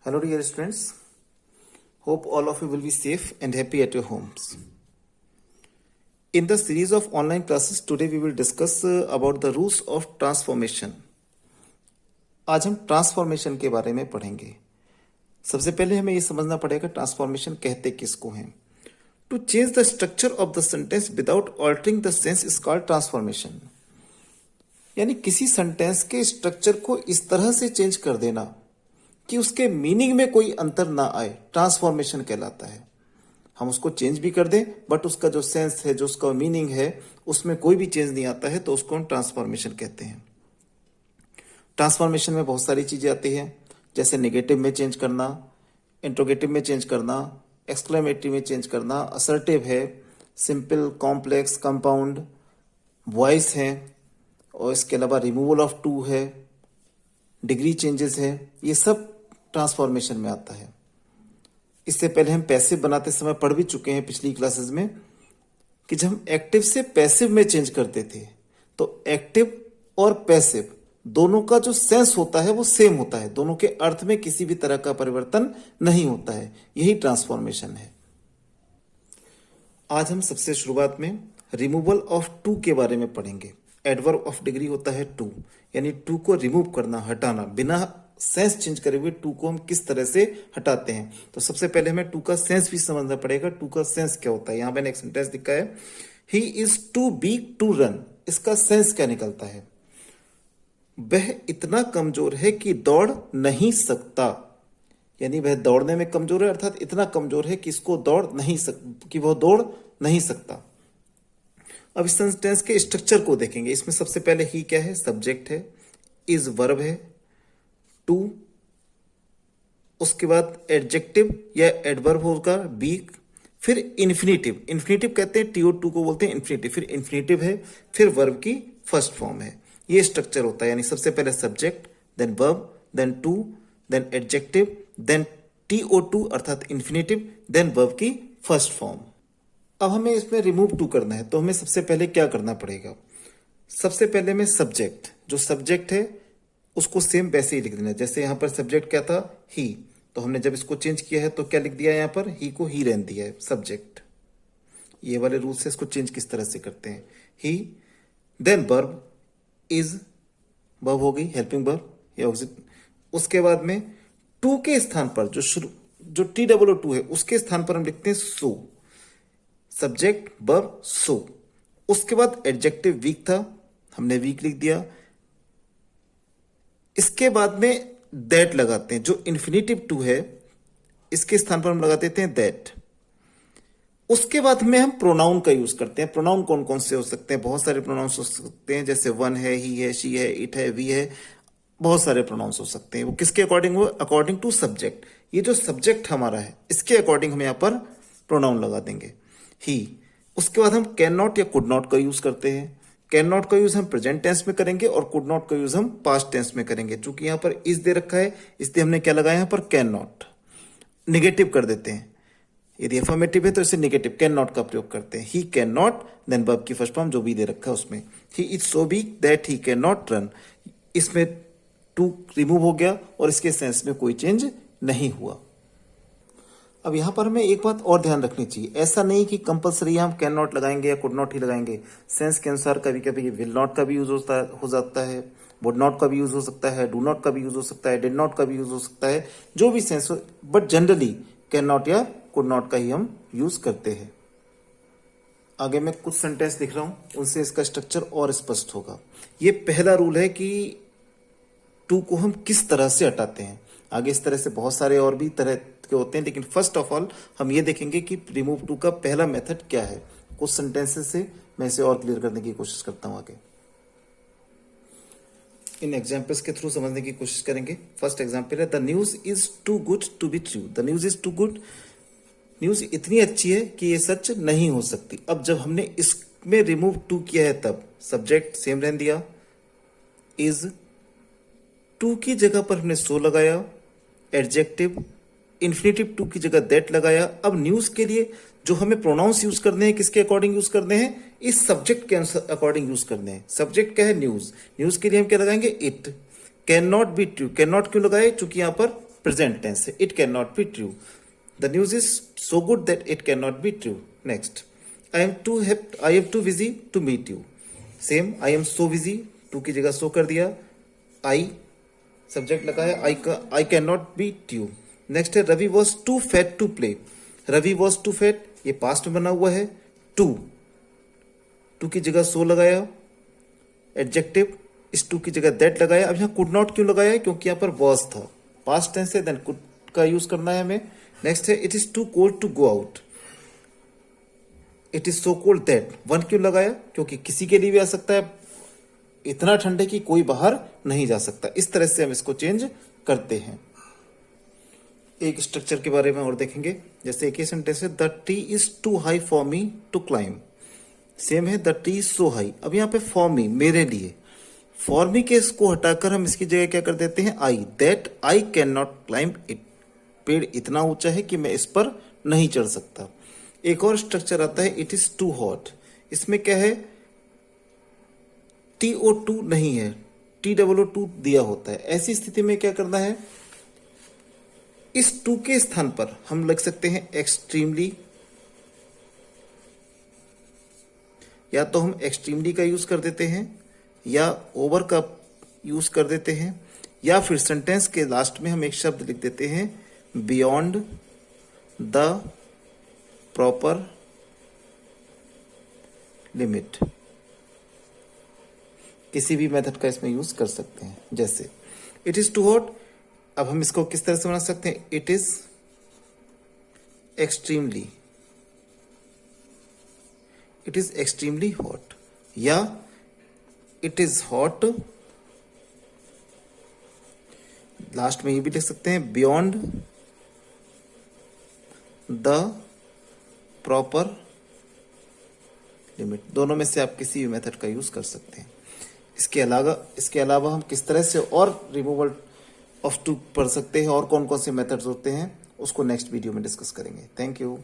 Hello, dear students. Hope all of you will be safe and happy at your homes. In the series of online classes, today we will discuss about the rules of transformation. आज हम transformation के बारे में पढ़ेंगे. सबसे पहले हमें ये समझना पड़ेगा ट्रांसफॉर्मेशन कहते किसको हैं. To change the structure of the sentence without altering the sense is called transformation. यानी किसी सेंटेंस के स्ट्रक्चर को इस तरह से चेंज कर देना कि उसके मीनिंग में कोई अंतर ना आए, ट्रांसफॉर्मेशन कहलाता है. हम उसको चेंज भी कर दें बट उसका जो सेंस है, जो उसका मीनिंग है, उसमें कोई भी चेंज नहीं आता है, तो उसको हम ट्रांसफॉर्मेशन कहते हैं. ट्रांसफॉर्मेशन में बहुत सारी चीजें आती हैं, जैसे नेगेटिव में चेंज करना, इंट्रोगेटिव में चेंज करना, एक्सक्लेमेटरी में चेंज करना, असर्टिव है, सिंपल, कॉम्प्लेक्स, कंपाउंड, वॉइस है, और इसके अलावा रिमूवल ऑफ टू है, डिग्री चेंजेस है. ये सब ट्रांसफॉर्मेशन में आता है. इससे पहले हम पैसिव बनाते समय पढ़ भी चुके हैं पिछली क्लासेस में कि जब हम एक्टिव से पैसिव में चेंज करते थे तो एक्टिव और पैसिव दोनों का जो सेंस होता है वो सेम होता है, दोनों के अर्थ में किसी भी तरह का परिवर्तन नहीं होता है. यही ट्रांसफॉर्मेशन है. आज हम सबसे शुरुआत में रिमूवल ऑफ टू के बारे में पढ़ेंगे. एडवर्ब ऑफ डिग्री होता है टू, यानी टू को रिमूव करना, हटाना. बिना सेंस चेंज करे हुए टू को हम किस तरह से हटाते हैं. तो सबसे पहले हमें टू का सेंस भी समझना पड़ेगा. टू का सेंस क्या होता है. यहां मैंने एक सेंटेंस लिखा है, he is too weak to run. इसका सेंस क्या निकलता है. वह इतना कमजोर है कि दौड़ नहीं सकता. यानी वह दौड़ने में कमजोर है, अर्थात इतना कमजोर है कि इसको कि वह दौड़ नहीं सकता. अब इस सेंटेंस के स्ट्रक्चर को देखेंगे. इसमें सबसे पहले ही क्या है, सब्जेक्ट है, इज वर्ब है, टू, उसके बाद एडजेक्टिव या एडवर्ब होगा वीक, फिर इन्फिनेटिव. इन्फिनेटिव कहते हैं, टीओ टू को बोलते हैं इन्फिनेटिव. फिर इन्फिनेटिव है, फिर वर्ब की फर्स्ट फॉर्म है. ये स्ट्रक्चर होता है. यानी सबसे पहले subject, then verb, then too, then adjective, then T O to infinitive, then verb की फर्स्ट फॉर्म. अब हमें इसमें रिमूव टू करना है तो हमें सबसे पहले क्या करना पड़ेगा. सबसे पहले में सब्जेक्ट, जो सब्जेक्ट है उसको सेम वैसे ही लिख देना. जैसे यहां पर सब्जेक्ट क्या था, ही, तो हमने जब इसको चेंज किया है तो क्या लिख दिया, यहां पर ही को ही रहने दिया है, सब्जेक्ट. ये वाले रूल से इसको चेंज किस तरह से करते हैं, ही, देन वर्ब, इज, वर्ब हो गई, हेल्पिंग वर्ब या उसके बाद में टू के स्थान पर जो टी डबल ओ टू है उसके स्थान पर हम लिखते हैं सो. सब्जेक्ट, वर्ब, सो. उसके बाद एडजेक्टिव वीक था, हमने वीक लिख दिया. इसके बाद में दैट लगाते हैं. जो इन्फिनेटिव टू है इसके स्थान पर हम लगा देते हैं दैट. उसके बाद में हम प्रोनाउन का यूज करते हैं. प्रोनाउन कौन कौन से हो सकते हैं, बहुत सारे प्रोनाउंस हो सकते हैं, जैसे वन है, ही है, शी है, इट है, वी है, बहुत सारे प्रोनाउंस हो सकते हैं. वो किसके अकॉर्डिंग हो, अकॉर्डिंग टू सब्जेक्ट. ये जो सब्जेक्ट हमारा है इसके अकॉर्डिंग हम यहां पर प्रोनाउन लगा देंगे, ही. उसके बाद हम कैन नॉट या कुड नॉट का यूज करते हैं. कैन नॉट का यूज हम प्रेजेंट टेंस में करेंगे और कुड नॉट का यूज हम पास्ट टेंस में करेंगे. चूंकि यहां पर इज दे रखा है इसलिए हमने क्या लगाया, यहां पर कैन नॉट. निगेटिव कर देते हैं, यदि अफर्मेटिव है तो इसे निगेटिव कैन नॉट का प्रयोग करते हैं. He can not, then verb की फर्स्ट फॉर्म जो भी दे रखा है उसमें, he is so weak that he can not run. इसमें टू रिमूव हो गया और इसके सेंस में कोई चेंज नहीं हुआ. अब यहां पर हमें एक बात और ध्यान रखनी चाहिए. ऐसा नहीं कि कंपलसरी हम कैन नॉट लगाएंगे या कुड नॉट ही लगाएंगे. सेंस के अनुसार कभी कभी विल नॉट का भी यूज हो जाता है, वुड नॉट का भी यूज हो सकता है, डू नॉट का भी यूज हो सकता है, डिड नॉट का भी यूज हो सकता है, जो भी सेंस हो. बट जनरली कैन नॉट या कुड नॉट का ही हम यूज करते हैं. आगे मैं कुछ सेंटेंस लिख रहा हूं, उनसे इसका स्ट्रक्चर और स्पष्ट होगा. ये पहला रूल है कि टू को हम किस तरह से हटाते हैं. आगे इस तरह से बहुत सारे और भी तरह के होते हैं, लेकिन फर्स्ट ऑफ ऑल हम ये देखेंगे कि रिमूव टू का पहला मेथड क्या है. कुछ सेंटेंसेस से मैं इसे और क्लियर करने की कोशिश करता हूं. आगे इन एग्जाम्पल्स के थ्रू समझने की कोशिश करेंगे. फर्स्ट एग्जाम्पल है, the news is too good to be true. The news is too good, news इतनी अच्छी है कि ये सच नहीं हो सकती. अब जब हमने इसमें रिमूव टू किया है तब सब्जेक्ट सेम रहने दिया, इज, टू की जगह पर हमने सो लगाया, एडजेक्टिव, इन्फिनेटिव टू की जगह दैट लगाया. अब न्यूज के लिए जो हमें प्रोनाउंस यूज करने हैं, किसके अकॉर्डिंग यूज करने हैं, इस सब्जेक्ट के अकॉर्डिंग यूज करने हैं. सब्जेक्ट क्या है, न्यूज. न्यूज के लिए हम क्या लगाएंगे, it. Can not be true. Can not क्यों लगाए, चूंकि यहां पर प्रेजेंट टेंस है, it can not be true. The news is so good that it can not be true. Next, I am too busy to meet you. Same, I am so busy, too की जगह so कर दिया, I subject लगा है, I can not beat you. Next है, Ravi was too fat to play. Ravi was too fat, ये past में बना हुआ है, टू की जगह सो लगाया, एडजेक्टिव, इस टू की जगह दैट लगाया। अब यहाँ कुड नॉट क्यों लगाया है? क्योंकि यहाँ पर वॉज था, पास्ट टेंस है, देन कुड का यूज करना है हमें। नेक्स्ट है, it is too cold to go out. It is so cold that, one क्यों लगाया? क्योंकि किसी के लिए भी आ सकता है, इतना ठंडे कि कोई बाहर नहीं जा सकता। इस तरह से हम इसको चेंज करते हैं। एक स्ट्रक्चर के बारे में और देखेंगे, जैसे एक ही सेंटेंस है, the tree is too high for me to climb. Same है, the tree is so high. अब यहाँ पे फॉर मी, मेरे लिए, फॉर मी के इसको हटाकर हम इसकी जगह क्या कर देते हैं, I, that I can not climb it. पेड़ इतना ऊंचा है कि मैं इस पर नहीं चढ़ सकता। एक और स्ट्रक्चर आता है, इट इज टू हॉट। इसमें क्या है, TO2 नहीं है, TOO2 दिया होता है। ऐसी स्थिति में क्या करना है, इस टू के स्थान पर हम लिख सकते हैं एक्सट्रीमली, या तो हम एक्सट्रीमली का यूज कर देते हैं या ओवर का यूज कर देते हैं, या फिर सेंटेंस के लास्ट में हम एक शब्द लिख देते हैं, बियॉन्ड द प्रॉपर लिमिट। किसी भी मेथड का इसमें यूज कर सकते हैं। जैसे इट इज टू हॉट, अब हम इसको किस तरह से बना सकते हैं, it is extremely, it is extremely hot, या इट इज हॉट, लास्ट में ये भी लिख सकते हैं, बियॉन्ड द प्रॉपर लिमिट। दोनों में से आप किसी भी मेथड का यूज कर सकते हैं। इसके अलावा हम किस तरह से और रिमूवल ऑफ टू पढ़ सकते हैं और कौन कौन से मेथड्स होते हैं, उसको नेक्स्ट वीडियो में डिस्कस करेंगे। Thank you.